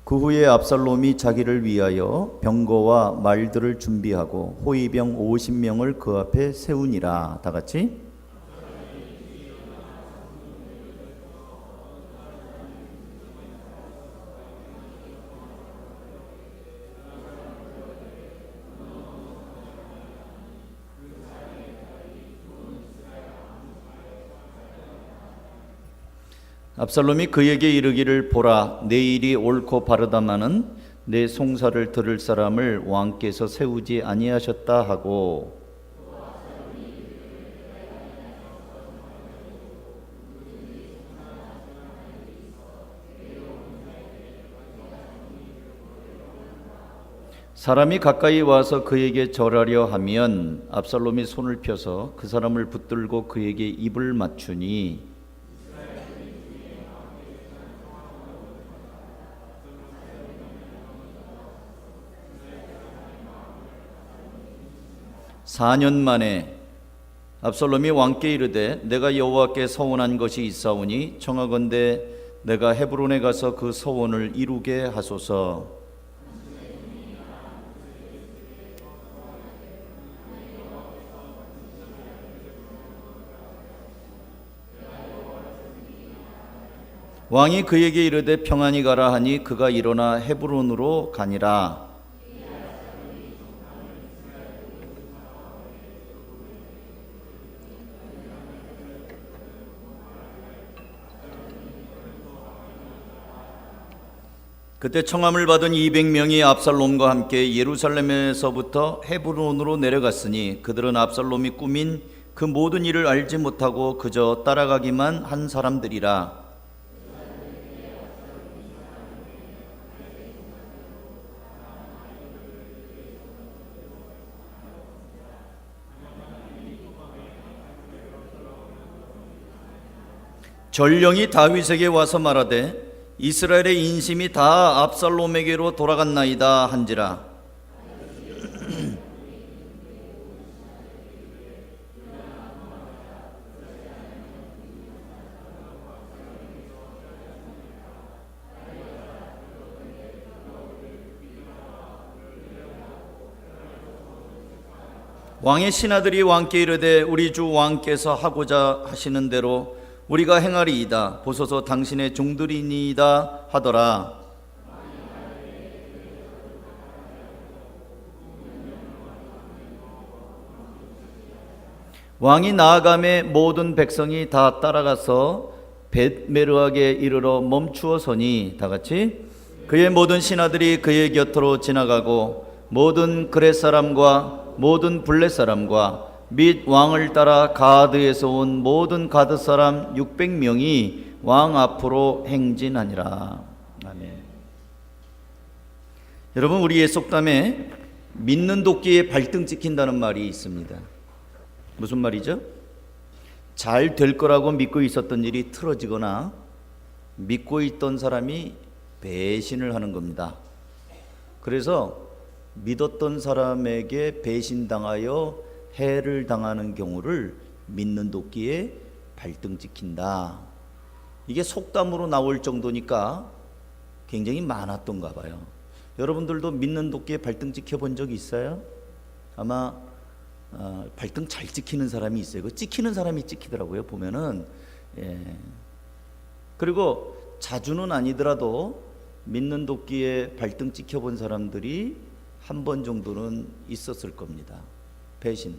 그 후에 압살롬이 자기를 위하여 병거와 말들을 준비하고 호위병 50명을 그 앞에 세우니라. 다 같이. 압살롬이 그에게 이르기를, 보라, 내 일이 옳고 바르다마는 내 송사를 들을 사람을 왕께서 세우지 아니하셨다 하고, 사람이 가까이 와서 그에게 절하려 하면 압살롬이 손을 펴서 그 사람을 붙들고 그에게 입을 맞추니, (4년) 만에 압살롬이 왕께 이르되, 내가 여호와께 서원한 것이 있사오니 청하건대 내가 헤브론에 가서 그 서원을 이루게 하소서. 왕이 그에게 이르되 평안히 가라 하니 그가 일어나 헤브론으로 가니라. 그때 청함을 받은 200명이 압살롬과 함께 예루살렘에서부터 헤브론으로 내려갔으니 그들은 압살롬이 꾸민 그 모든 일을 알지 못하고 그저 따라가기만 한 사람들이라. 전령이 다윗에게 와서 말하되, 이스라엘의 인심이 다 압살롬에게로 돌아갔나이다 한지라. 왕의 신하들이 왕께 이르되, 우리 주 왕께서 하고자 하시는 대로 우리가 행하리이다. 보소서 당신의 종들이니이다 하더라. 왕이 나아가매 모든 백성이 다 따라가서 벳메르하게 이르러 멈추어 서니, 다 같이. 그의 모든 신하들이 그의 곁으로 지나가고 모든 그렛 사람과 모든 블렛 사람과 및 왕을 따라 가드에서 온 모든 가드 사람 600명이 왕 앞으로 행진하니라. 아멘. 여러분, 우리의 속담에 믿는 도끼에 발등 찍힌다는 말이 있습니다. 무슨 말이죠? 잘 될 거라고 믿고 있었던 일이 틀어지거나 믿고 있던 사람이 배신을 하는 겁니다. 그래서 믿었던 사람에게 배신당하여 해를 당하는 경우를 믿는 도끼에 발등 찍힌다. 이게 속담으로 나올 정도니까 굉장히 많았던가 봐요. 여러분들도 믿는 도끼에 발등 찍혀본 적 있어요? 아마 발등 잘 찍히는 사람이 있어요. 그 찍히는 사람이 찍히더라고요, 보면은. 예. 그리고 자주는 아니더라도 믿는 도끼에 발등 찍혀본 사람들이 한 번 정도는 있었을 겁니다. 배신.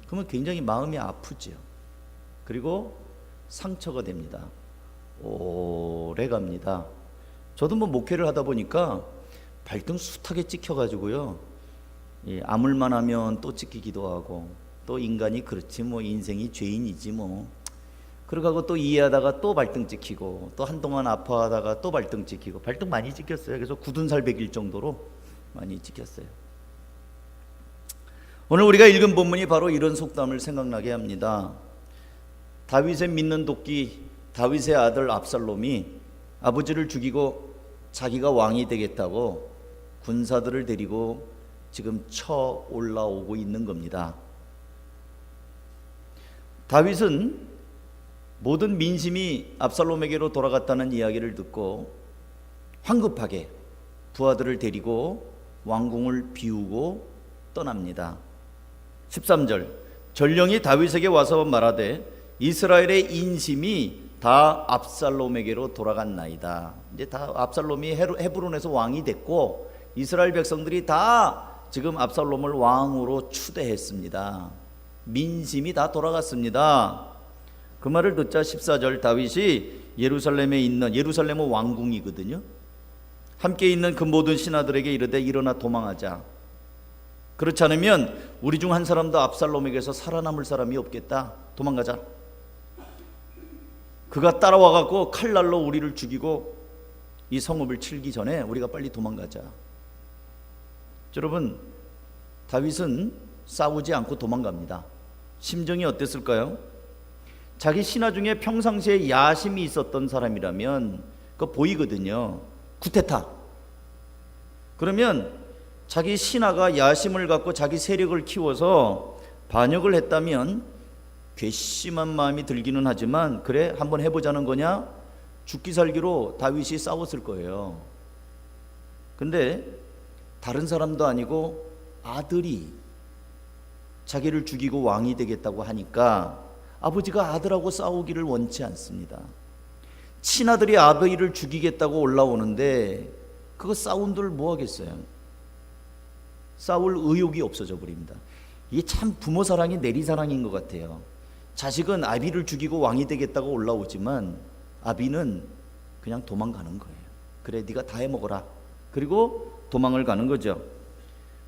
그러면 굉장히 마음이 아프죠. 그리고 상처가 됩니다. 오래 갑니다. 저도 뭐 목회를 하다 보니까 발등 숱하게 찍혀가지고요, 아물만 하면 또 찍히기도 하고, 또 인간이 그렇지 뭐, 인생이 죄인이지 뭐. 그러고 또 이해하다가 또 발등 찍히고, 또 한동안 아파하다가 또 발등 찍히고. 발등 많이 찍혔어요. 그래서 굳은 살 베길 정도로 많이 찍혔어요. 오늘 우리가 읽은 본문이 바로 이런 속담을 생각나게 합니다. 다윗의 믿는 도끼, 다윗의 아들 압살롬이 아버지를 죽이고 자기가 왕이 되겠다고 군사들을 데리고 지금 쳐 올라오고 있는 겁니다. 다윗은 모든 민심이 압살롬에게로 돌아갔다는 이야기를 듣고 황급하게 부하들을 데리고 왕궁을 비우고 떠납니다. 13절, 전령이 다윗에게 와서 말하되 이스라엘의 인심이 다 압살롬에게로 돌아갔나이다. 이제 다 압살롬이 헤브론에서 왕이 됐고 이스라엘 백성들이 다 지금 압살롬을 왕으로 추대했습니다. 민심이 다 돌아갔습니다. 그 말을 듣자 14절, 다윗이 예루살렘에 있는, 예루살렘은 왕궁이거든요, 함께 있는 그 모든 신하들에게 이르되 일어나 도망하자. 그렇지 않으면 우리 중 한 사람도 압살롬에게서 살아남을 사람이 없겠다. 도망가자. 그가 따라와 갖고 칼날로 우리를 죽이고 이 성읍을 치기 전에 우리가 빨리 도망가자. 여러분, 다윗은 싸우지 않고 도망갑니다. 심정이 어땠을까요? 자기 신하 중에 평상시에 야심이 있었던 사람이라면 그거 보이거든요. 구테타. 그러면 자기 신하가 야심을 갖고 자기 세력을 키워서 반역을 했다면 괘씸한 마음이 들기는 하지만, 그래 한번 해보자는 거냐, 죽기 살기로 다윗이 싸웠을 거예요. 근데 다른 사람도 아니고 아들이 자기를 죽이고 왕이 되겠다고 하니까 아버지가 아들하고 싸우기를 원치 않습니다. 친아들이 아버지를 죽이겠다고 올라오는데 그거 싸운들 뭐 하겠어요? 싸울 의욕이 없어져 버립니다. 이게 참 부모 사랑이 내리사랑인 것 같아요. 자식은 아비를 죽이고 왕이 되겠다고 올라오지만 아비는 그냥 도망가는 거예요. 그래 네가 다 해먹어라. 그리고 도망을 가는 거죠.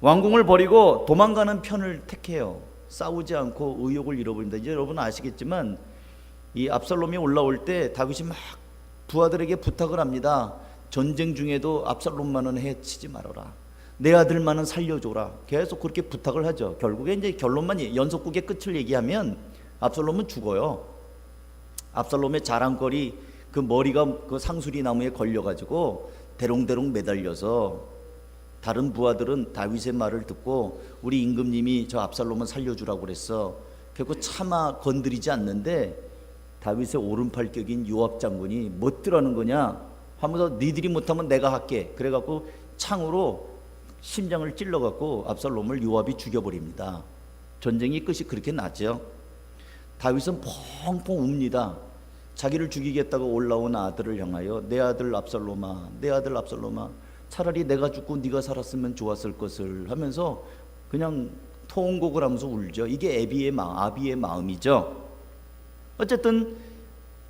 왕궁을 버리고 도망가는 편을 택해요. 싸우지 않고 의욕을 잃어버린다. 이제 여러분 아시겠지만 이 압살롬이 올라올 때 다윗이 막 부하들에게 부탁을 합니다. 전쟁 중에도 압살롬만은 해치지 말아라. 내 아들만은 살려줘라. 계속 그렇게 부탁을 하죠. 결국에 이제 결론만, 연속극의 끝을 얘기하면 압살롬은 죽어요. 압살롬의 자랑거리, 그 머리가 그 상수리 나무에 걸려가지고 대롱대롱 매달려서 다른 부하들은 다윗의 말을 듣고 우리 임금님이 저 압살롬은 살려주라고 그랬어. 결국 차마 건드리지 않는데 다윗의 오른팔격인 요압 장군이 뭣들하는 거냐 하면서 니들이 못하면 내가 할게. 그래갖고 창으로 심장을 찔러갖고 압살롬을 요압이 죽여버립니다. 전쟁이 끝이 그렇게 나죠. 다윗은 펑펑 웁니다. 자기를 죽이겠다고 올라온 아들을 향하여 내 아들 압살롬아, 내 아들 압살롬아, 차라리 내가 죽고 네가 살았으면 좋았을 것을 하면서 그냥 통곡을 하면서 울죠. 이게 아비의 마음이죠. 어쨌든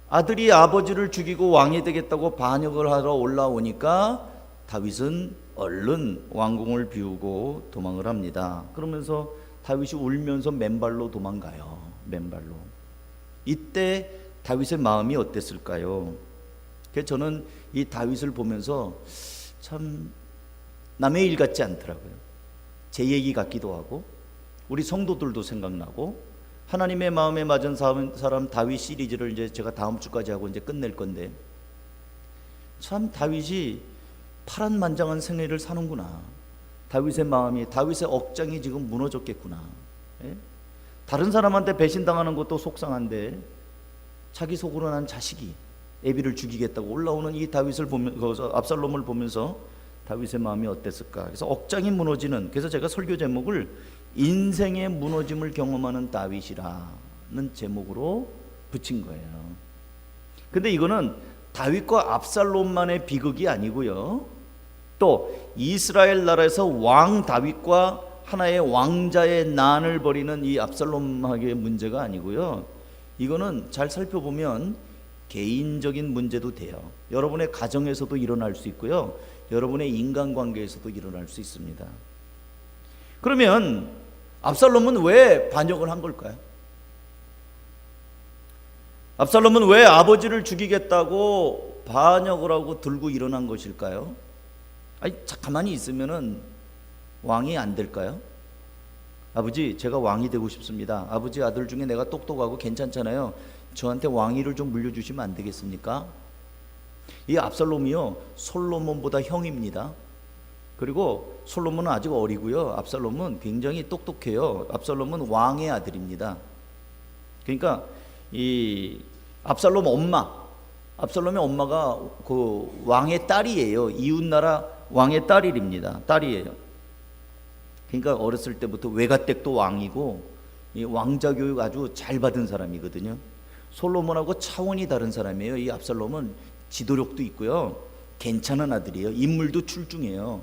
아들이 아버지를 죽이고 왕이 되겠다고 반역을 하러 올라오니까 다윗은 얼른 왕궁을 비우고 도망을 합니다. 그러면서 다윗이 울면서 맨발로 도망가요. 맨발로. 이때 다윗의 마음이 어땠을까요? 그래서 저는 이 다윗을 보면서 참 남의 일 같지 않더라고요. 제 얘기 같기도 하고 우리 성도들도 생각나고 하나님의 마음에 맞은 사람 다윗 시리즈를 이제 제가 다음 주까지 하고 이제 끝낼 건데, 참 다윗이 파란만장한 생애를 사는구나. 다윗의 마음이, 다윗의 억장이 지금 무너졌겠구나. 예? 다른 사람한테 배신당하는 것도 속상한데 자기 속으로 난 자식이 애비를 죽이겠다고 올라오는 이 다윗을 보면서, 압살롬을 보면서 다윗의 마음이 어땠을까? 그래서 억장이 무너지는, 그래서 제가 설교 제목을 인생의 무너짐을 경험하는 다윗이라는 제목으로 붙인 거예요. 근데 이거는 다윗과 압살롬만의 비극이 아니고요, 또 이스라엘 나라에서 왕 다윗과 하나의 왕자의 난을 벌이는 이 압살롬에게 문제가 아니고요, 이거는 잘 살펴보면 개인적인 문제도 돼요. 여러분의 가정에서도 일어날 수 있고요, 여러분의 인간관계에서도 일어날 수 있습니다. 그러면 압살롬은 왜 반역을 한 걸까요? 압살롬은 왜 아버지를 죽이겠다고 반역을 하고 들고 일어난 것일까요? 아니, 가만히 있으면은 왕이 안 될까요? 아버지, 제가 왕이 되고 싶습니다. 아버지, 아들 중에 내가 똑똑하고 괜찮잖아요. 저한테 왕위를 좀 물려주시면 안 되겠습니까? 이 압살롬이요, 솔로몬보다 형입니다. 그리고 솔로몬은 아직 어리고요, 압살롬은 굉장히 똑똑해요. 압살롬은 왕의 아들입니다. 그러니까 이 압살롬 엄마, 압살롬의 엄마가 그 왕의 딸이에요. 이웃나라 왕의 딸이에요. 그러니까 어렸을 때부터 외가댁도 왕이고 이 왕자 교육 아주 잘 받은 사람이거든요. 솔로몬하고 차원이 다른 사람이에요. 이 압살롬은 지도력도 있고요, 괜찮은 아들이에요. 인물도 출중해요.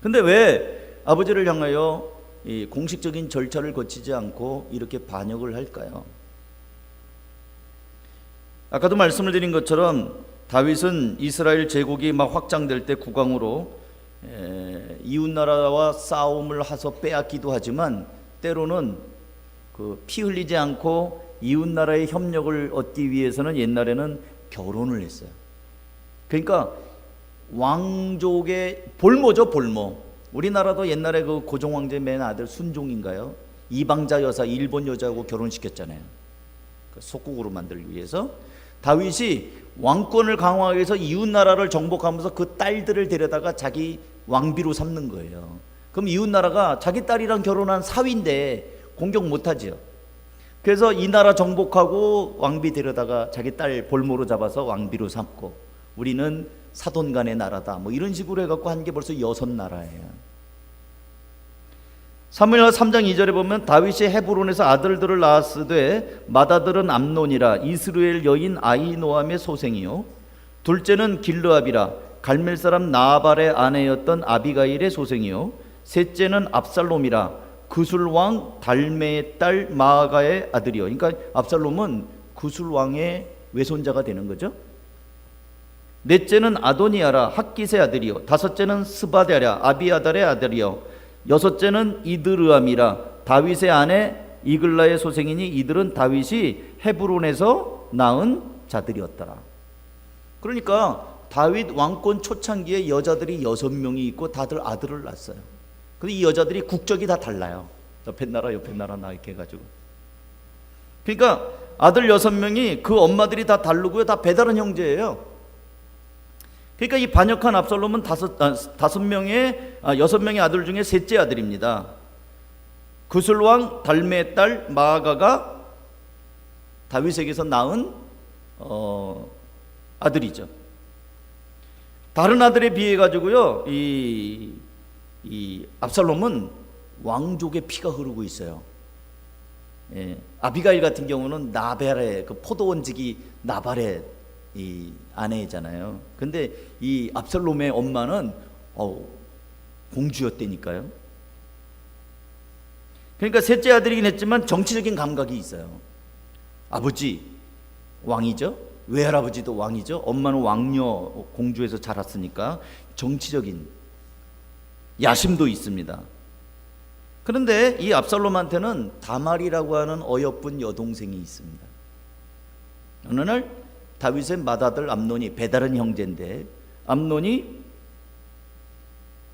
근데 왜 아버지를 향하여 이 공식적인 절차를 거치지 않고 이렇게 반역을 할까요? 아까도 말씀을 드린 것처럼 다윗은 이스라엘 제국이 막 확장될 때 국왕으로 이웃나라와 싸움을 해서 빼앗기도 하지만 때로는 그 피 흘리지 않고 이웃나라의 협력을 얻기 위해서는 옛날에는 결혼을 했어요. 그러니까 왕족의 볼모죠, 볼모. 우리나라도 옛날에 그 고종 황제 맨 아들 순종인가요? 이방자 여사 일본 여자하고 결혼시켰잖아요. 속국으로 만들기 위해서. 다윗이 왕권을 강화하기 위해서 이웃나라를 정복하면서 그 딸들을 데려다가 자기 왕비로 삼는 거예요. 그럼 이웃나라가 자기 딸이랑 결혼한 사위인데 공격 못하죠. 그래서 이 나라 정복하고 왕비 데려다가 자기 딸 볼모로 잡아서 왕비로 삼고, 우리는 사돈간의 나라다 뭐 이런 식으로 해갖고 한 게 벌써 6나라예요. 사무엘하 3장 2절에 보면 다윗이 헤브론에서 아들들을 낳았으되 맏아들은 암논이라 이스라엘 여인 아히노함의 소생이요 둘째는 길르압이라 갈멜 사람 나발의 아내였던 아비가일의 소생이요 셋째는 압살롬이라 구술 왕 달메의 딸 마아가의 아들이요. 그러니까 압살롬은 구술 왕의 외손자가 되는 거죠. 넷째는 아도니아라 학깃의 아들이요 다섯째는 스바랴라 아비아달의 아들이요 여섯째는 이드르암이라 다윗의 아내 이글라의 소생이니 이들은 다윗이 헤브론에서 낳은 자들이었더라. 그러니까 다윗 왕권 초창기에 여자들이 6명이 있고 다들 아들을 낳았어요. 근데 이 여자들이 국적이 다 달라요. 옆에 나라 나 이렇게 해가지고. 그러니까 아들 6명이 그 엄마들이 다 다르고요, 다 배다른 형제예요. 그러니까 이 반역한 압살롬은 6명의 아들 중에 셋째 아들입니다. 구술왕 달메의 딸 마아가가 다윗에게서 낳은 아들이죠. 다른 아들에 비해 가지고요, 이 압살롬은 왕족의 피가 흐르고 있어요. 예, 아비가일 같은 경우는 나발의 그 포도원지기 나발의 이 아내잖아요. 근데 이 압살롬의 엄마는 공주였다니까요. 그러니까 셋째 아들이긴 했지만 정치적인 감각이 있어요. 아버지 왕이죠. 외할아버지도 왕이죠. 엄마는 왕녀 공주에서 자랐으니까 정치적인 야심도 있습니다. 그런데 이 압살롬한테는 다말이라고 하는 어여쁜 여동생이 있습니다. 어느 날 다윗의 맏아들 암논이, 배다른 형제인데 암논이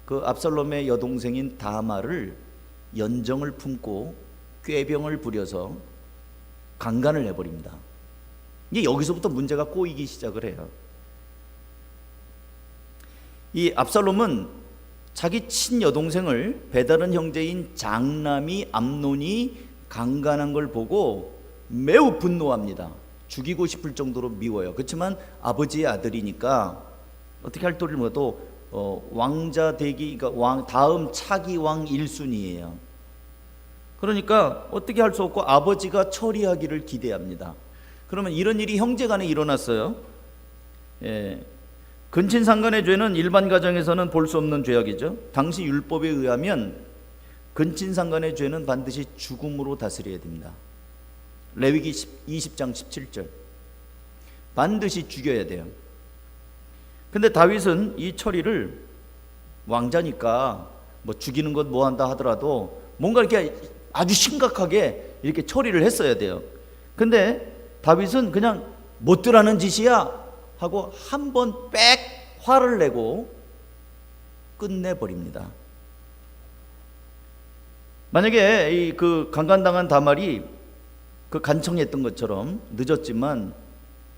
그 압살롬의 여동생인 다말을 연정을 품고 꾀병을 부려서 강간을 해버립니다. 이게 여기서부터 문제가 꼬이기 시작을 해요. 이 압살롬은 자기 친여동생을 배다른 형제인 장남이 암논이 강간한 걸 보고 매우 분노합니다. 죽이고 싶을 정도로 미워요. 그렇지만 아버지의 아들이니까 어떻게 할 도리를 몰라도 왕자 되기, 그러니까 다음 차기 왕 1순위예요. 그러니까 어떻게 할 수 없고 아버지가 처리하기를 기대합니다. 그러면 이런 일이 형제간에 일어났어요. 예. 근친상간의 죄는 일반 가정에서는 볼 수 없는 죄악이죠. 당시 율법에 의하면 근친상간의 죄는 반드시 죽음으로 다스려야 됩니다. 레위기 20장 17절 반드시 죽여야 돼요. 근데 다윗은 이 처리를 왕자니까 뭐 죽이는 것 뭐 한다 하더라도 뭔가 이렇게 아주 심각하게 이렇게 처리를 했어야 돼요. 근데 다윗은 그냥 못들하는 짓이야 하고 한 번 빽 화를 내고 끝내버립니다. 만약에 그 강간당한 다말이 그 간청했던 것처럼 늦었지만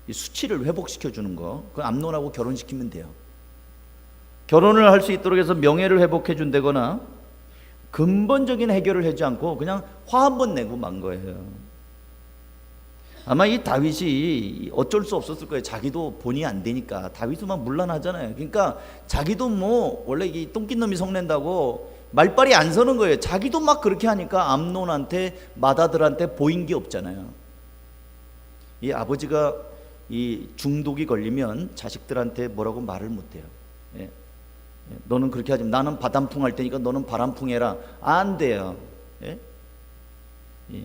이 수치를 회복시켜 주는 거, 그 암논하고 결혼시키면 돼요. 결혼을 할 수 있도록 해서 명예를 회복해 준다거나 근본적인 해결을 하지 않고 그냥 화 한 번 내고 만 거예요. 아마 이 다윗이 어쩔 수 없었을 거예요. 자기도 본이 안 되니까. 다윗은 막 문란하잖아요. 그러니까 자기도 뭐 원래 이 똥낀 놈이 성낸다고 말빨이 안 서는 거예요. 자기도 막 그렇게 하니까 암논한테 맏아들한테 보인 게 없잖아요. 이 아버지가 이 중독이 걸리면 자식들한테 뭐라고 말을 못해요. 예. 너는 그렇게 하지 마. 나는 바람풍 할 테니까 너는 바람풍 해라. 안 돼요. 예? 예.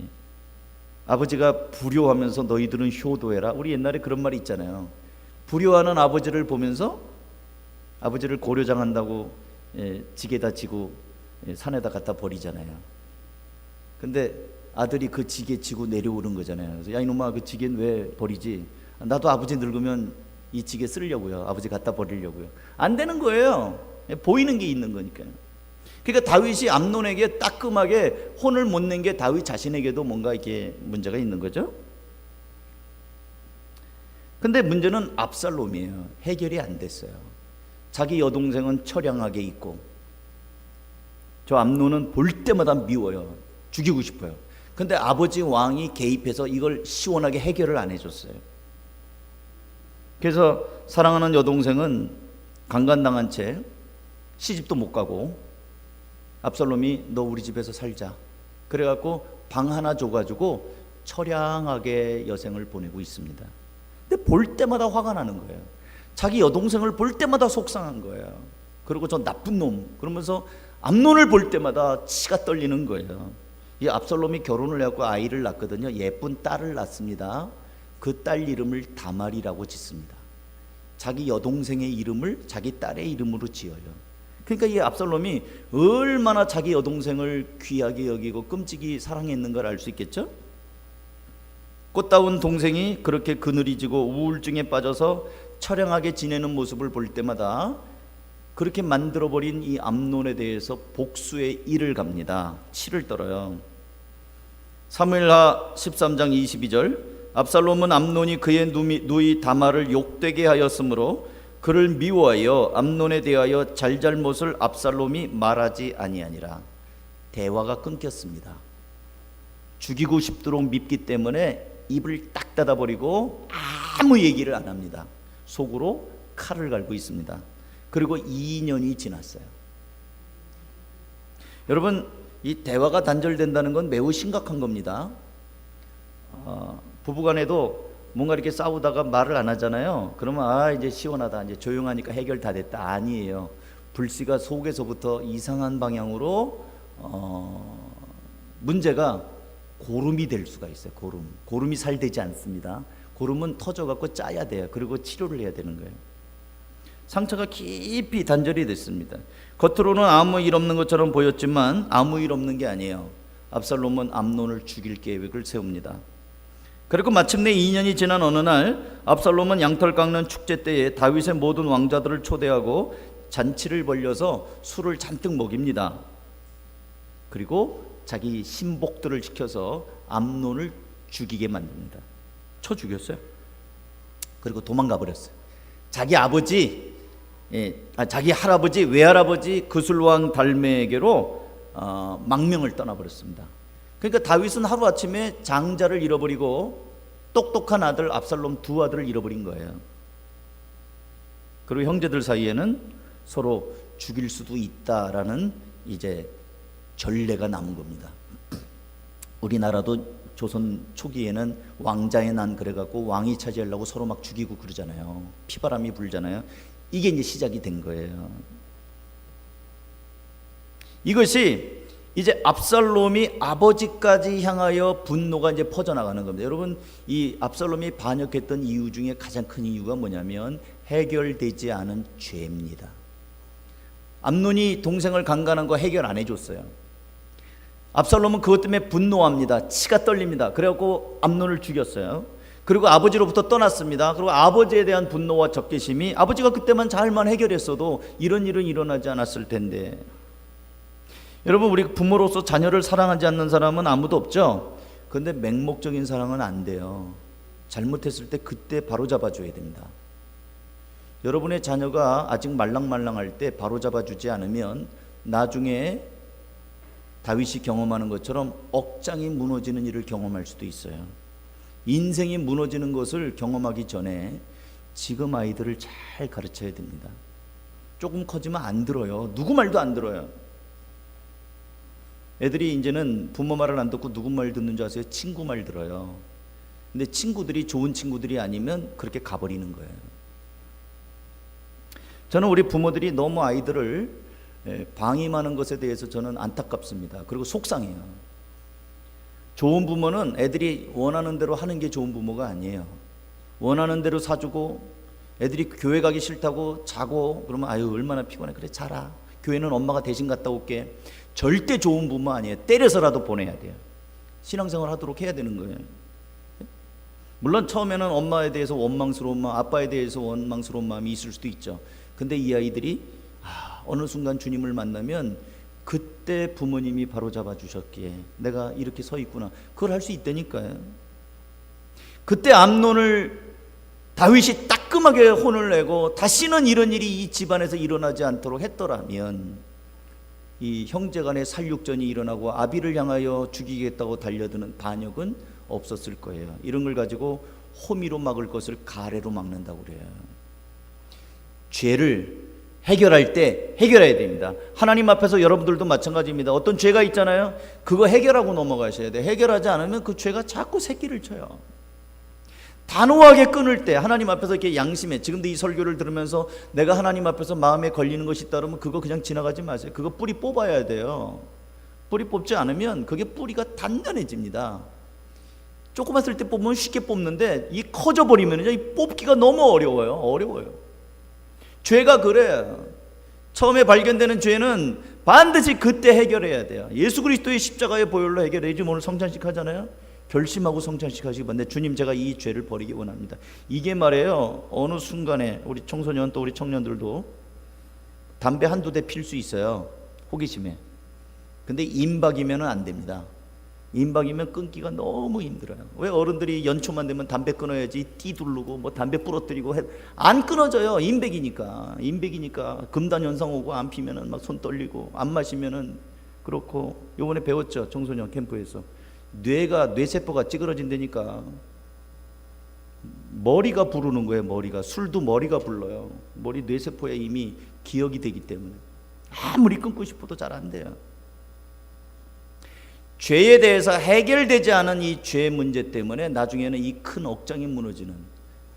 아버지가 불효하면서 너희들은 효도해라. 우리 옛날에 그런 말이 있잖아요. 불효하는 아버지를 보면서 아버지를 고려장한다고 지게다 지고 산에다 갖다 버리잖아요. 근데 아들이 그 지게 지고 내려오는 거잖아요. 그래서 야 이놈아 그 지게는 왜 버리지? 나도 아버지 늙으면 이 지게 쓰려고요. 아버지 갖다 버리려고요. 안 되는 거예요. 보이는 게 있는 거니까요. 그러니까 다윗이 암논에게 따끔하게 혼을 못 낸 게 다윗 자신에게도 뭔가 이렇게 문제가 있는 거죠. 근데 문제는 압살롬이에요. 해결이 안 됐어요. 자기 여동생은 처량하게 있고 저 암논은 볼 때마다 미워요. 죽이고 싶어요. 근데 아버지 왕이 개입해서 이걸 시원하게 해결을 안 해줬어요. 그래서 사랑하는 여동생은 강간당한 채 시집도 못 가고 압살롬이 너 우리 집에서 살자 그래갖고 방 하나 줘가지고 처량하게 여생을 보내고 있습니다. 근데 볼 때마다 화가 나는 거예요. 자기 여동생을 볼 때마다 속상한 거예요. 그리고 저 나쁜 놈 그러면서 암논을 볼 때마다 치가 떨리는 거예요. 이 압살롬이 결혼을 해갖고 아이를 낳거든요. 예쁜 딸을 낳습니다. 그 딸 이름을 다말이라고 짓습니다. 자기 여동생의 이름을 자기 딸의 이름으로 지어요. 그러니까 이 압살롬이 얼마나 자기 여동생을 귀하게 여기고 끔찍이 사랑했는가를 알 수 있겠죠. 꽃다운 동생이 그렇게 그늘이 지고 우울증에 빠져서 처량하게 지내는 모습을 볼 때마다 그렇게 만들어버린 이 암논에 대해서 복수의 일을 갑니다. 치를 떨어요. 사무엘하 13장 22절 압살롬은 암논이 그의 누이 다말을 욕되게 하였으므로 그를 미워하여 암논에 대하여 잘잘못을 압살롬이 말하지 아니하니라. 대화가 끊겼습니다. 죽이고 싶도록 밉기 때문에 입을 딱 닫아버리고 아무 얘기를 안 합니다. 속으로 칼을 갈고 있습니다. 그리고 2년이 지났어요. 여러분 이 대화가 단절된다는 건 매우 심각한 겁니다. 부부간에도 뭔가 이렇게 싸우다가 말을 안 하잖아요. 그러면 이제 시원하다, 이제 조용하니까 해결 다 됐다. 아니에요. 불씨가 속에서부터 이상한 방향으로 문제가 고름이 될 수가 있어요. 고름이 잘 되지 않습니다. 고름은 터져갖고 짜야 돼요. 그리고 치료를 해야 되는 거예요. 상처가 깊이 단절이 됐습니다. 겉으로는 아무 일 없는 것처럼 보였지만 아무 일 없는 게 아니에요. 압살롬은 암논을 죽일 계획을 세웁니다. 그리고 마침내 2년이 지난 어느 날 압살롬은 양털 깎는 축제 때에 다윗의 모든 왕자들을 초대하고 잔치를 벌려서 술을 잔뜩 먹입니다. 그리고 자기 신복들을 시켜서 암논을 죽이게 만듭니다. 쳐 죽였어요. 그리고 도망가 버렸어요. 자기 아버지, 자기 할아버지, 외할아버지 그술왕 달메에게로 망명을 떠나버렸습니다. 그러니까 다윗은 하루아침에 장자를 잃어버리고 똑똑한 아들 압살롬 두 아들을 잃어버린 거예요. 그리고 형제들 사이에는 서로 죽일 수도 있다라는 이제 전례가 남은 겁니다. 우리나라도 조선 초기에는 왕자의 난 그래갖고 왕이 차지하려고 서로 막 죽이고 그러잖아요. 피바람이 불잖아요. 이게 이제 시작이 된 거예요. 이것이 이제 압살롬이 아버지까지 향하여 분노가 이제 퍼져나가는 겁니다. 여러분 이 압살롬이 반역했던 이유 중에 가장 큰 이유가 뭐냐면 해결되지 않은 죄입니다. 암논이 동생을 강간한 거 해결 안 해줬어요. 압살롬은 그것 때문에 분노합니다. 치가 떨립니다. 그래갖고 암논을 죽였어요. 그리고 아버지로부터 떠났습니다. 그리고 아버지에 대한 분노와 적개심이 아버지가 그때만 잘만 해결했어도 이런 일은 일어나지 않았을 텐데. 여러분 우리 부모로서 자녀를 사랑하지 않는 사람은 아무도 없죠. 그런데 맹목적인 사랑은 안 돼요. 잘못했을 때 그때 바로 잡아줘야 됩니다. 여러분의 자녀가 아직 말랑말랑할 때 바로 잡아주지 않으면 나중에 다윗이 경험하는 것처럼 억장이 무너지는 일을 경험할 수도 있어요. 인생이 무너지는 것을 경험하기 전에 지금 아이들을 잘 가르쳐야 됩니다. 조금 커지면 안 들어요. 누구 말도 안 들어요. 애들이 이제는 부모 말을 안 듣고 누구 말 듣는 줄 아세요? 친구 말 들어요. 근데 친구들이 좋은 친구들이 아니면 그렇게 가버리는 거예요. 저는 우리 부모들이 너무 아이들을 방임하는 것에 대해서 저는 안타깝습니다. 그리고 속상해요. 좋은 부모는 애들이 원하는 대로 하는 게 좋은 부모가 아니에요. 원하는 대로 사주고 애들이 교회 가기 싫다고 자고 그러면 아유 얼마나 피곤해. 그래 자라. 교회는 엄마가 대신 갔다 올게. 절대 좋은 부모 아니에요. 때려서라도 보내야 돼요. 신앙생활 하도록 해야 되는 거예요. 물론 처음에는 엄마에 대해서 원망스러운 마음, 아빠에 대해서 원망스러운 마음이 있을 수도 있죠. 근데 이 아이들이 어느 순간 주님을 만나면 그때 부모님이 바로 잡아주셨기에 내가 이렇게 서 있구나. 그걸 할 수 있다니까요. 그때 암논을 다윗이 따끔하게 혼을 내고 다시는 이런 일이 이 집안에서 일어나지 않도록 했더라면 이 형제간의 살육전이 일어나고 아비를 향하여 죽이겠다고 달려드는 반역은 없었을 거예요. 이런 걸 가지고 호미로 막을 것을 가래로 막는다고 그래요. 죄를 해결할 때 해결해야 됩니다. 하나님 앞에서 여러분들도 마찬가지입니다. 어떤 죄가 있잖아요. 그거 해결하고 넘어가셔야 돼요. 해결하지 않으면 그 죄가 자꾸 새끼를 쳐요. 단호하게 끊을 때 하나님 앞에서 이렇게 양심에, 지금도 이 설교를 들으면서 내가 하나님 앞에서 마음에 걸리는 것이 있다 그러면 그거 그냥 지나가지 마세요. 그거 뿌리 뽑아야 돼요. 뿌리 뽑지 않으면 그게 뿌리가 단단해집니다. 조그만 쓸 때 뽑으면 쉽게 뽑는데 이 커져버리면 이 뽑기가 너무 어려워요. 죄가 그래요. 처음에 발견되는 죄는 반드시 그때 해결해야 돼요. 예수 그리스도의 십자가의 보혈로 해결해야지. 오늘 성찬식 하잖아요. 결심하고 성찬식 하시기 바랍니다. 주님, 제가 이 죄를 버리기 원합니다. 이게 말이에요. 어느 순간에 우리 청소년 또 우리 청년들도 담배 한두 대 필 수 있어요. 호기심에. 근데 임박이면 안 됩니다. 임박이면 끊기가 너무 힘들어요. 왜 어른들이 연초만 되면 담배 끊어야지 띠두르고 뭐 담배 부러뜨리고 안 끊어져요. 임백이니까 금단 현상 오고 안 피면은 막 손 떨리고 안 마시면은 그렇고. 요번에 배웠죠, 청소년 캠프에서. 뇌세포가 찌그러진다니까. 머리가 부르는 거예요. 술도 머리가 불러요. 뇌세포에 이미 기억이 되기 때문에 아무리 끊고 싶어도 잘 안 돼요. 죄에 대해서 해결되지 않은 이 죄 문제 때문에 나중에는 이 큰 억장이 무너지는,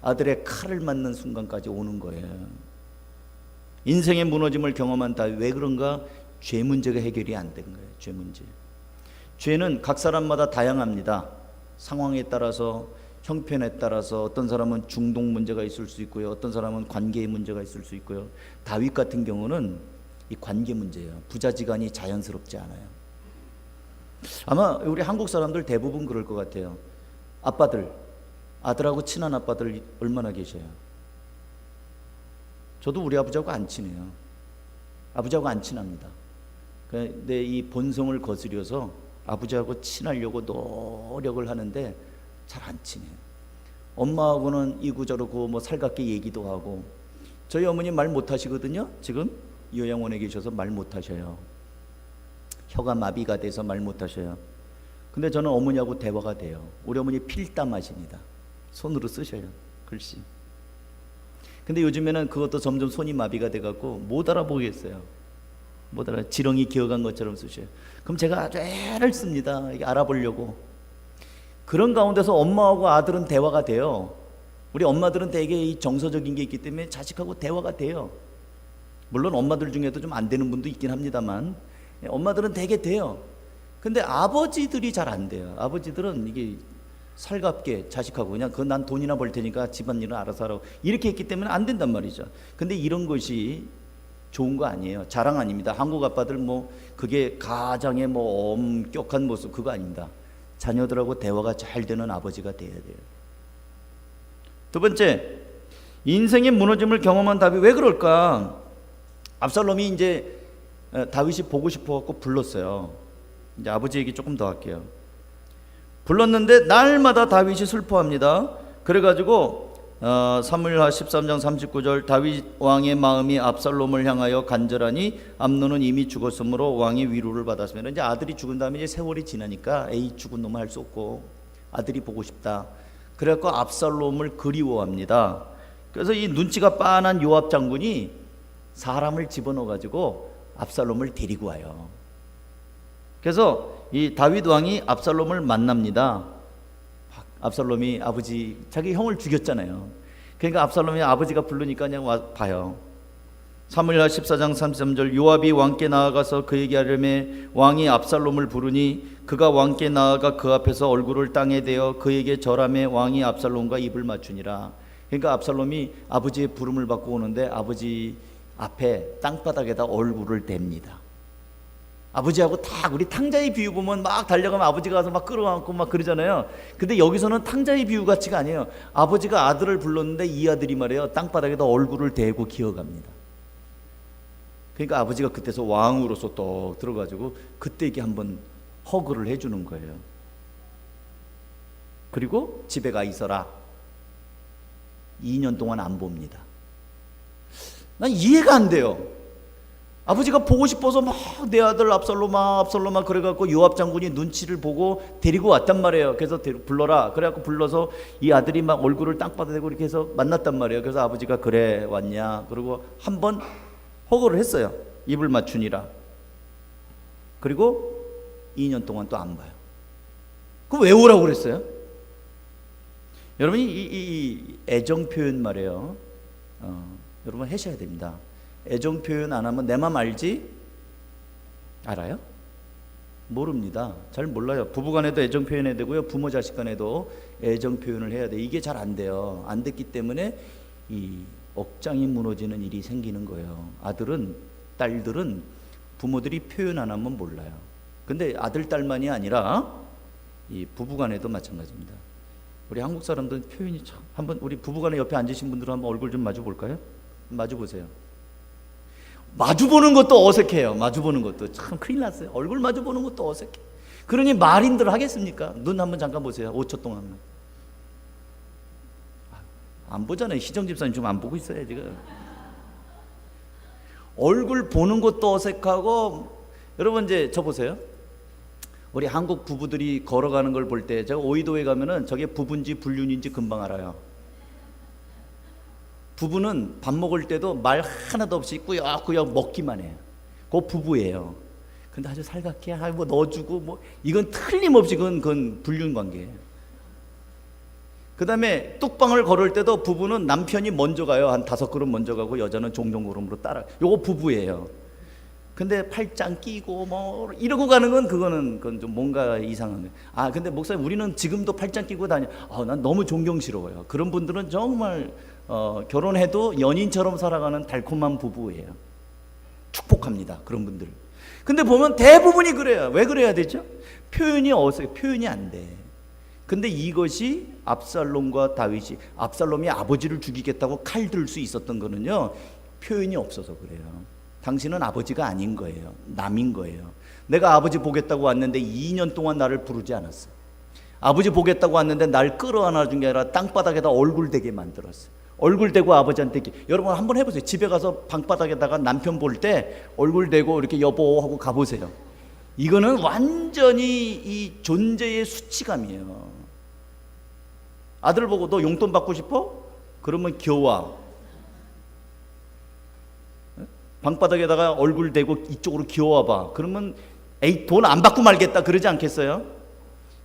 아들의 칼을 맞는 순간까지 오는 거예요. 인생의 무너짐을 경험한 다음에 왜 그런가? 죄 문제가 해결이 안 된 거예요. 죄 문제. 죄는 각 사람마다 다양합니다. 상황에 따라서, 형편에 따라서. 어떤 사람은 중독 문제가 있을 수 있고요, 어떤 사람은 관계의 문제가 있을 수 있고요. 다윗 같은 경우는 이 관계 문제예요. 부자지간이 자연스럽지 않아요. 아마 우리 한국 사람들 대부분 그럴 것 같아요. 아들하고 친한 아빠들 얼마나 계셔요? 저도 우리 아버지하고 안 친해요. 아버지하고 안 친합니다. 근데 이 본성을 거스려서 아버지하고 친하려고 노력을 하는데 잘 안 친해요. 엄마하고는 이구저러고 뭐 살갑게 얘기도 하고. 저희 어머니 말 못하시거든요. 지금 요양원에 계셔서 말 못하셔요. 혀가 마비가 돼서 말 못하셔요. 근데 저는 어머니하고 대화가 돼요. 우리 어머니 필담하십니다. 손으로 쓰셔요, 글씨. 근데 요즘에는 그것도 점점 손이 마비가 돼갖고 못 알아보겠어요. 지렁이 기어간 것처럼 쓰셔요. 그럼 제가 아주 애를 씁니다. 이게 알아보려고. 그런 가운데서 엄마하고 아들은 대화가 돼요. 우리 엄마들은 되게 이 정서적인 게 있기 때문에 자식하고 대화가 돼요. 물론 엄마들 중에도 좀 안 되는 분도 있긴 합니다만 엄마들은 되게 돼요. 근데 아버지들이 잘 안 돼요. 아버지들은 이게 살갑게 자식하고 그냥 난 돈이나 벌 테니까 집안일은 알아서 하라고 이렇게 했기 때문에 안 된단 말이죠. 근데 이런 것이 좋은 거 아니에요. 자랑 아닙니다. 한국 아빠들 뭐 그게 가장의 뭐 엄격한 모습, 그거 아닙니다. 자녀들하고 대화가 잘 되는 아버지가 돼야 돼요. 두 번째, 인생의 무너짐을 경험한 다윗이 왜 그럴까? 압살롬이 이제 다윗이 보고 싶어 갖고 불렀어요. 이제 아버지 얘기 조금 더 할게요. 불렀는데 날마다 다윗이 슬퍼합니다. 그래가지고 사무엘하 13장 39절 다윗 왕의 마음이 압살롬을 향하여 간절하니 암논은 이미 죽었으므로 왕이 위로를 받았습니다. 이제 아들이 죽은 다음에 이제 세월이 지나니까 에이 죽은 놈을 할 수 없고 아들이 보고 싶다. 그래갖고 압살롬을 그리워합니다. 그래서 이 눈치가 빤한 요압 장군이 사람을 집어넣어가지고 압살롬을 데리고 와요. 그래서 이 다윗 왕이 압살롬을 만납니다. 압살롬이 아버지, 자기 형을 죽였잖아요. 그러니까 압살롬이 아버지가 부르니까 그냥 봐요. 사무엘하 14장 33절 요압이 왕께 나아가서 그에게 하려매 왕이 압살롬을 부르니 그가 왕께 나아가 그 앞에서 얼굴을 땅에 대어 그에게 절하매 왕이 압살롬과 입을 맞추니라. 그러니까 압살롬이 아버지의 부름을 받고 오는데 아버지 앞에 땅바닥에다 얼굴을 댑니다. 아버지하고 딱 우리 탕자의 비유 보면 막 달려가면 아버지가 가서 막 끌어안고 막 그러잖아요. 근데 여기서는 탕자의 비유 같지가 아니에요. 아버지가 아들을 불렀는데 이 아들이 말이에요, 땅바닥에다 얼굴을 대고 기어갑니다. 그러니까 아버지가 그때서 왕으로서 또 들어가지고 그때 이렇게 한번 허그를 해주는 거예요. 그리고 집에 가 있어라. 2년 동안 안 봅니다. 난 이해가 안 돼요. 아버지가 보고 싶어서 막 내 아들 압살롬아 압살롬아 그래갖고 요압 장군이 눈치를 보고 데리고 왔단 말이에요. 그래서 불러라. 그래갖고 불러서 이 아들이 막 얼굴을 땅바닥에 대고 이렇게 해서 만났단 말이에요. 그래서 아버지가 그래 왔냐. 그리고 한번 허거를 했어요. 입을 맞추니라. 그리고 2년 동안 또 안 봐요. 그럼 왜 오라고 그랬어요? 여러분이 이 애정 표현 말이에요. 여러분 하셔야 됩니다. 애정 표현 안 하면 내 맘 알지? 알아요? 모릅니다. 잘 몰라요. 부부간에도 애정 표현해야 되고요. 부모 자식 간에도 애정 표현을 해야 돼. 이게 잘 안 돼요. 안 됐기 때문에 이 억장이 무너지는 일이 생기는 거예요. 아들은, 딸들은 부모들이 표현 안 하면 몰라요. 근데 아들, 딸만이 아니라 이 부부간에도 마찬가지입니다. 우리 한국 사람들은 표현이 참, 한번 우리 부부간에 옆에 앉으신 분들은 한번 얼굴 좀 마주 볼까요? 마주 보세요. 마주 보는 것도 어색해요. 마주 보는 것도 참 큰일 났어요. 얼굴 마주 보는 것도 어색해. 그러니 말인들 하겠습니까? 눈 한번 잠깐 보세요. 5초 동안만. 안 보잖아요. 희정 집사님 지금 안 보고 있어요 지금. 얼굴 보는 것도 어색하고. 여러분 이제 저 보세요. 우리 한국 부부들이 걸어가는 걸 볼 때 제가 오이도에 가면은 저게 부부인지 불륜인지 금방 알아요. 부부는 밥 먹을 때도 말 하나도 없이 꾸역꾸역 먹기만 해요. 그거 부부예요. 근데 아주 살갑게 뭐 넣어주고 뭐 이건 틀림없이 그건 불륜 관계예요. 그 다음에 뚝방을 걸을 때도 부부는 남편이 먼저 가요. 한 5걸음 먼저 가고 여자는 종종걸음으로 따라. 요거 부부예요. 근데 팔짱 끼고 뭐 이러고 가는 건 그건 좀 뭔가 이상한 거예요. 아 근데 목사님 우리는 지금도 팔짱 끼고 다녀. 난 너무 존경스러워요. 그런 분들은 정말 결혼해도 연인처럼 살아가는 달콤한 부부예요. 축복합니다. 그런 분들. 근데 보면 대부분이 그래요. 왜 그래야 되죠? 표현이 어색해. 표현이 안 돼. 근데 이것이 압살롬과 다윗이, 압살롬이 아버지를 죽이겠다고 칼 들 수 있었던 거는요, 표현이 없어서 그래요. 당신은 아버지가 아닌 거예요. 남인 거예요. 내가 아버지 보겠다고 왔는데 2년 동안 나를 부르지 않았어. 아버지 보겠다고 왔는데 날 끌어안아 준 게 아니라 땅바닥에다 얼굴 대게 만들었어. 얼굴 대고 아버지한테 여러분 한번 해보세요. 집에 가서 방바닥에다가 남편 볼 때 얼굴 대고 이렇게 여보 하고 가보세요. 이거는 완전히 이 존재의 수치감이에요. 아들 보고 너 용돈 받고 싶어? 그러면 겨와. 방바닥에다가 얼굴 대고 이쪽으로 기어와봐. 그러면 에이 돈 안 받고 말겠다 그러지 않겠어요?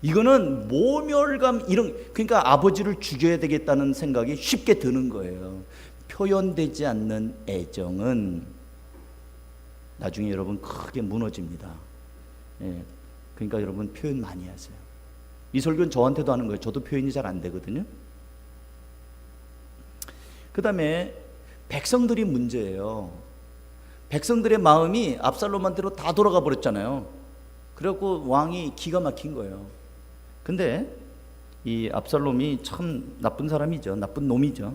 이거는 모멸감 이런, 그러니까 아버지를 죽여야 되겠다는 생각이 쉽게 드는 거예요. 표현되지 않는 애정은 나중에 여러분 크게 무너집니다. 예, 그러니까 여러분 표현 많이 하세요. 이 설교는 저한테도 하는 거예요. 저도 표현이 잘 안 되거든요. 그 다음에 백성들이 문제예요. 백성들의 마음이 압살롬한테로 다 돌아가 버렸잖아요. 그래갖고 왕이 기가 막힌 거예요. 근데 이 압살롬이 참 나쁜 사람이죠. 나쁜 놈이죠.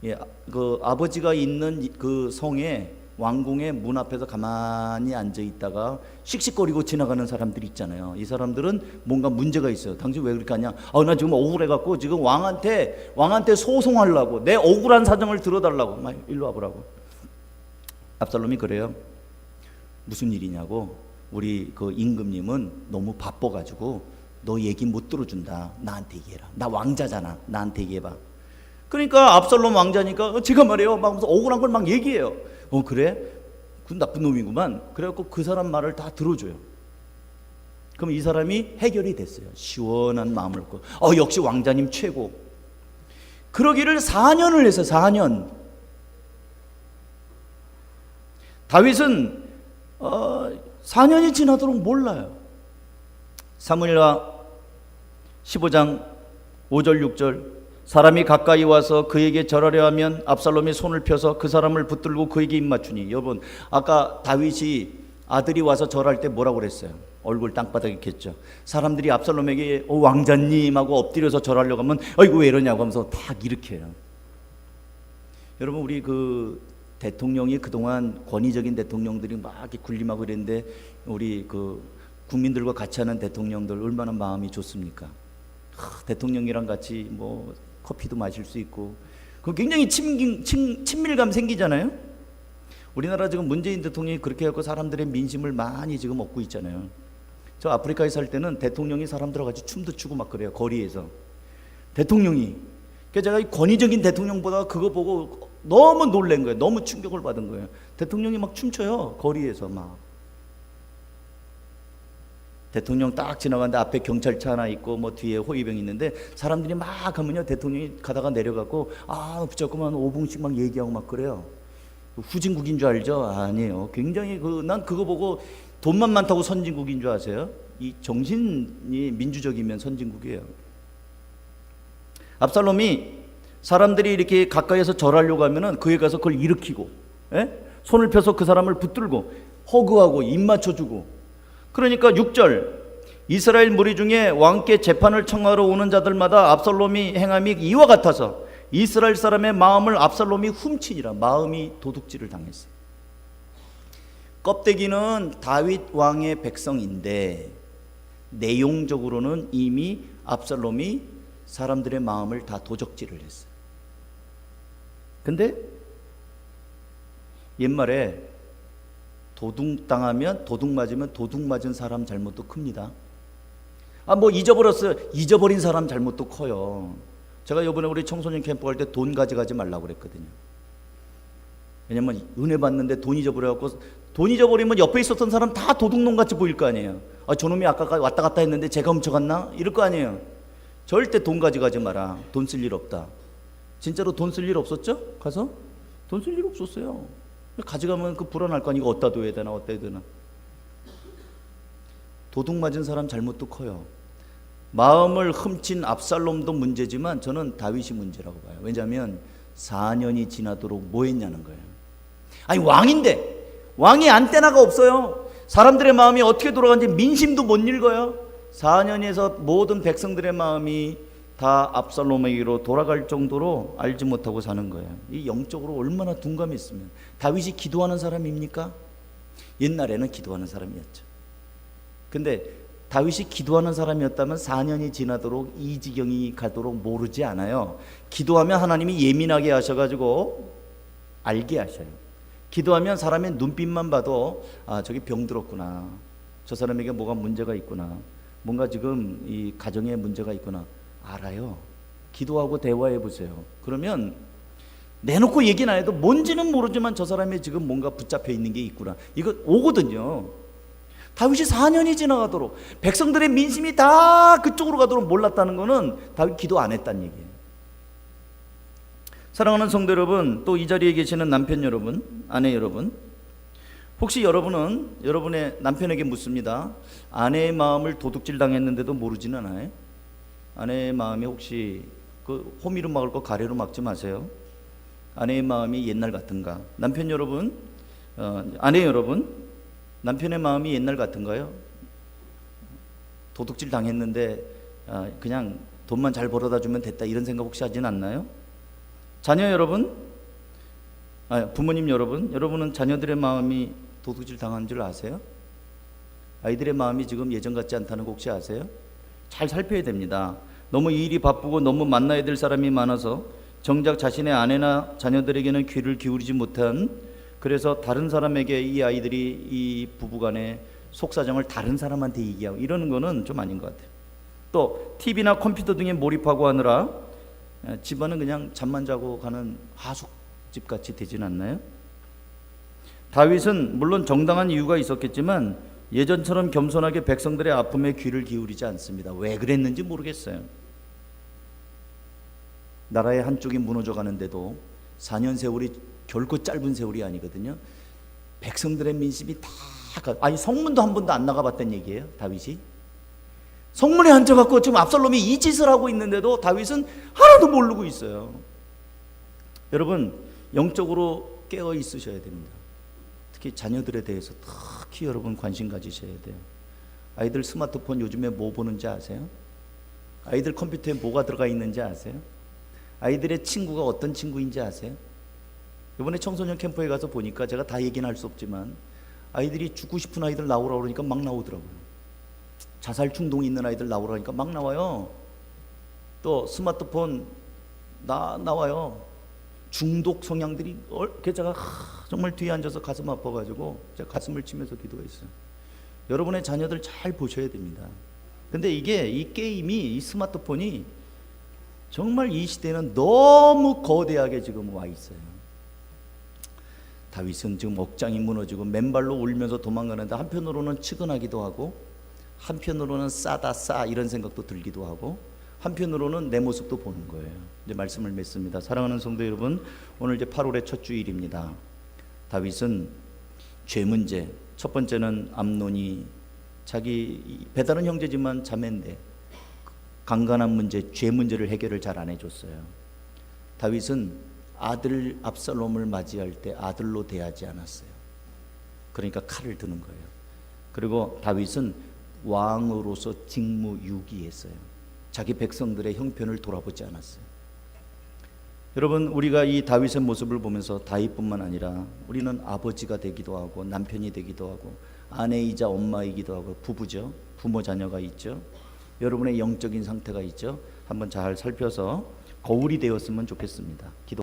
예, 그 아버지가 있는 그 성에 왕궁의 문 앞에서 가만히 앉아 있다가 씩씩거리고 지나가는 사람들이 있잖아요. 이 사람들은 뭔가 문제가 있어요. 당신 왜 그렇게 하냐? 나 지금 억울해갖고 지금 왕한테 소송하려고, 내 억울한 사정을 들어달라고. 막 일로 와보라고. 압살롬이 그래요. 무슨 일이냐고. 우리 그 임금님은 너무 바빠가지고 너 얘기 못 들어준다. 나한테 얘기해라. 나 왕자잖아. 나한테 얘기해봐. 그러니까 압살롬 왕자니까 제가 말이에요. 막 억울한 걸 막 얘기해요. 그래? 그 나쁜 놈이구만. 그래갖고 그 사람 말을 다 들어줘요. 그럼 이 사람이 해결이 됐어요. 시원한 마음을 갖고 역시 왕자님 최고. 그러기를 4년을 했어요. 4년. 다윗은 4년이 지나도록 몰라요. 사무엘하 15장 5절 6절 사람이 가까이 와서 그에게 절하려 하면 압살롬이 손을 펴서 그 사람을 붙들고 그에게 입맞추니. 여러분 아까 다윗이 아들이 와서 절할 때 뭐라고 그랬어요? 얼굴 땅바닥에 겠죠. 사람들이 압살롬에게 왕자님 하고 엎드려서 절하려고 하면 이거 왜 이러냐고 하면서 다 일으켜요. 여러분 우리 그 대통령이 그동안 권위적인 대통령들이 막 이렇게 군림하고 이랬는데 우리 그 국민들과 같이 하는 대통령들 얼마나 마음이 좋습니까? 대통령이랑 같이 뭐 커피도 마실 수 있고 그 굉장히 친밀감 생기잖아요. 우리나라 지금 문재인 대통령이 그렇게 해서 사람들의 민심을 많이 지금 얻고 있잖아요. 저 아프리카에 살 때는 대통령이 사람들하고 같이 춤도 추고 막 그래요. 거리에서 대통령이. 그래서 제가 이 권위적인 대통령보다 그거 보고 너무 놀란 거예요. 너무 충격을 받은 거예요. 대통령이 막 춤춰요. 거리에서 막. 대통령 딱 지나가는데 앞에 경찰차 하나 있고 뭐 뒤에 호위병이 있는데 사람들이 막 하면요 대통령이 가다가 내려가고 붙잡고만 5분씩 막 얘기하고 막 그래요. 후진국인 줄 알죠? 아니에요. 굉장히 난 그거 보고 돈만 많다고 선진국인 줄 아세요? 이 정신이 민주적이면 선진국이에요. 압살롬이 사람들이 이렇게 가까이에서 절하려고 하면은 그에 가서 그걸 일으키고, 손을 펴서 그 사람을 붙들고 허그하고 입 맞춰주고. 그러니까 6절 이스라엘 무리 중에 왕께 재판을 청하러 오는 자들마다 압살롬이 행함이 이와 같아서 이스라엘 사람의 마음을 압살롬이 훔치니라. 마음이 도둑질을 당했어요. 껍데기는 다윗 왕의 백성인데 내용적으로는 이미 압살롬이 사람들의 마음을 다 도적질을 했어요. 근데 옛말에 도둑 당하면 도둑 맞으면 도둑 맞은 사람 잘못도 큽니다. 뭐 잊어버렸어요. 잊어버린 사람 잘못도 커요. 제가 이번에 우리 청소년 캠프 갈 때 돈 가져가지 말라고 그랬거든요. 왜냐면 은혜 받는데 돈 잊어버려갖고 돈 잊어버리면 옆에 있었던 사람 다 도둑놈 같이 보일 거 아니에요. 저놈이 아까 왔다 갔다 했는데 제가 훔쳐갔나? 이럴 거 아니에요. 절대 돈 가져가지 마라. 돈 쓸 일 없다. 진짜로 돈 쓸 일 없었죠? 가서? 돈 쓸 일 없었어요. 가져가면 그 불안할 거 아니고 어디다 둬야 되나 어디다 둬야 되나. 도둑 맞은 사람 잘못도 커요. 마음을 훔친 압살롬도 문제지만 저는 다윗이 문제라고 봐요. 왜냐하면 4년이 지나도록 뭐 했냐는 거예요. 아니 왕인데 왕이 안테나가 없어요. 사람들의 마음이 어떻게 돌아가는지 민심도 못 읽어요. 4년에서 모든 백성들의 마음이 다 압살롬에게로 돌아갈 정도로 알지 못하고 사는 거예요. 이 영적으로 얼마나 둔감했으면. 다윗이 기도하는 사람입니까? 옛날에는 기도하는 사람이었죠. 근데 다윗이 기도하는 사람이었다면 4년이 지나도록 이 지경이 가도록 모르지 않아요. 기도하면 하나님이 예민하게 하셔가지고 알게 하셔요. 기도하면 사람의 눈빛만 봐도 저기 병들었구나. 저 사람에게 뭐가 문제가 있구나. 뭔가 지금 이 가정에 문제가 있구나. 알아요. 기도하고 대화해 보세요. 그러면 내놓고 얘기는 안 해도 뭔지는 모르지만 저 사람이 지금 뭔가 붙잡혀 있는 게 있구나. 이거 오거든요. 다윗이 4년이 지나가도록 백성들의 민심이 다 그쪽으로 가도록 몰랐다는 거는 다윗 기도 안 했다는 얘기예요. 사랑하는 성도 여러분, 또 이 자리에 계시는 남편 여러분, 아내 여러분, 혹시 여러분은 여러분의 남편에게 묻습니다. 아내의 마음을 도둑질 당했는데도 모르지는 않아요? 아내의 마음이 혹시 그 호미로 막을 거 가래로 막지 마세요. 아내의 마음이 옛날 같은가? 남편 여러분, 아내 여러분, 남편의 마음이 옛날 같은가요? 도둑질 당했는데 그냥 돈만 잘 벌어다 주면 됐다 이런 생각 혹시 하진 않나요? 자녀 여러분, 부모님 여러분, 여러분은 자녀들의 마음이 도둑질 당한 줄 아세요? 아이들의 마음이 지금 예전 같지 않다는 거 혹시 아세요? 잘 살펴야 됩니다. 너무 일이 바쁘고 너무 만나야 될 사람이 많아서 정작 자신의 아내나 자녀들에게는 귀를 기울이지 못한, 그래서 다른 사람에게 이 아이들이 이 부부간의 속사정을 다른 사람한테 얘기하고 이러는 거는 좀 아닌 것 같아요. 또 TV나 컴퓨터 등에 몰입하고 하느라 집안은 그냥 잠만 자고 가는 하숙집 같이 되진 않나요? 다윗은 물론 정당한 이유가 있었겠지만 예전처럼 겸손하게 백성들의 아픔에 귀를 기울이지 않습니다. 왜 그랬는지 모르겠어요. 나라의 한쪽이 무너져 가는데도 4년 세월이 결코 짧은 세월이 아니거든요. 백성들의 민심이 다 아니 성문도 한 번도 안 나가봤단 얘기예요. 다윗이 성문에 앉아갖고 지금 압살롬이 이 짓을 하고 있는데도 다윗은 하나도 모르고 있어요. 여러분 영적으로 깨어 있으셔야 됩니다. 특히 자녀들에 대해서 특히 여러분 관심 가지셔야 돼요. 아이들 스마트폰 요즘에 뭐 보는지 아세요? 아이들 컴퓨터에 뭐가 들어가 있는지 아세요? 아이들의 친구가 어떤 친구인지 아세요? 이번에 청소년 캠프에 가서 보니까 제가 다 얘기는 할 수 없지만 아이들이 죽고 싶은 아이들 나오라고 그러니까 막 나오더라고요. 자살 충동이 있는 아이들 나오라니까 막 나와요. 또 스마트폰 나와요. 중독 성향들이 제가 정말 뒤에 앉아서 가슴 아파가지고 제가 가슴을 치면서 기도했어요. 여러분의 자녀들 잘 보셔야 됩니다. 근데 이게 이 게임이 이 스마트폰이 정말 이 시대는 너무 거대하게 지금 와 있어요. 다윗은 지금 억장이 무너지고 맨발로 울면서 도망가는데 한편으로는 측은하기도 하고 한편으로는 싸 이런 생각도 들기도 하고 한편으로는 내 모습도 보는 거예요. 이제 말씀을 맺습니다. 사랑하는 성도 여러분, 오늘 이제 8월의 첫 주일입니다. 다윗은 죄 문제, 첫 번째는 암논이 자기 배다른 형제지만 자매인데 강간한 문제, 죄 문제를 해결을 잘 안 해줬어요. 다윗은 아들 압살롬을 맞이할 때 아들로 대하지 않았어요. 그러니까 칼을 드는 거예요. 그리고 다윗은 왕으로서 직무유기했어요. 자기 백성들의 형편을 돌아보지 않았어요. 여러분, 우리가 이 다윗의 모습을 보면서 다윗뿐만 아니라 우리는 아버지가 되기도 하고 남편이 되기도 하고 아내이자 엄마이기도 하고 부부죠. 부모 자녀가 있죠. 여러분의 영적인 상태가 있죠. 한번 잘 살펴서 거울이 되었으면 좋겠습니다. 기도